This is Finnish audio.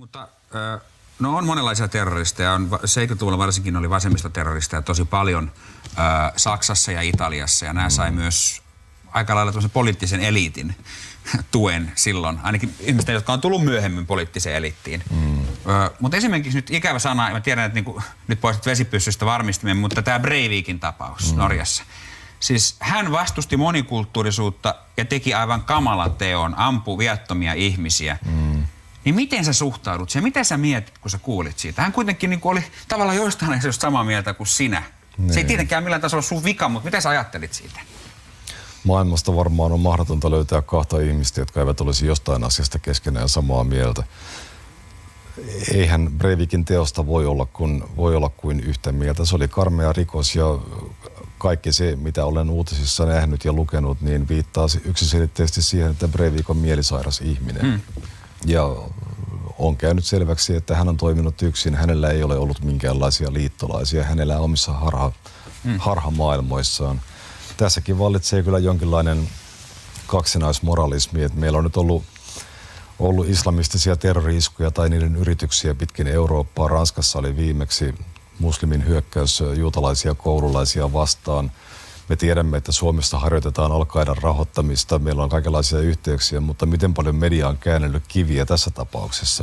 Mutta no on monenlaisia terroristeja. 70-luvulla varsinkin oli vasemmistoterroristeja tosi paljon Saksassa ja Italiassa. Ja nämä sai myös aika lailla poliittisen eliitin tuen silloin. Ainakin ihmisten, jotka on tullut myöhemmin poliittiseen eliittiin. Mutta esimerkiksi nyt ikävä sana, mä tiedän, että niinku, nyt poistat vesipyssystä varmistimen, mutta tämä Breivikin tapaus Norjassa. Siis hän vastusti monikulttuurisuutta ja teki aivan kamalan teon, ampui viattomia ihmisiä. Niin miten sä suhtaudut siihen? Mitä sä mietit, kun sä kuulit siitä? Hän kuitenkin niin oli tavallaan joistain asioista samaa mieltä kuin sinä. Se ei tietenkään millään tasolla sun vika, mutta mitä sä ajattelit siitä? Maailmasta varmaan on mahdotonta löytää kahta ihmistä, jotka eivät olisi jostain asiasta keskenään samaa mieltä. Eihän Breivikin teosta voi olla kuin yhtä mieltä. Se oli karmea rikos ja kaikki se, mitä olen uutisissa nähnyt ja lukenut, niin viittaa yksiselitteisesti siihen, että Breivik on mielisairas ihminen. Ja on käynyt selväksi, että hän on toiminut yksin. Hänellä ei ole ollut minkäänlaisia liittolaisia. Hänellä on omissa harhamaailmoissaan. Tässäkin vallitsee kyllä jonkinlainen kaksinaismoralismi, että meillä on nyt ollut islamistisia terrori-iskuja tai niiden yrityksiä pitkin Eurooppaa. Ranskassa oli viimeksi muslimin hyökkäys juutalaisia koululaisia vastaan. Me tiedämme, että Suomessa harjoitetaan Al-Qaidan rahoittamista. Meillä on kaikenlaisia yhteyksiä, mutta miten paljon media on käännellyt kiviä tässä tapauksessa?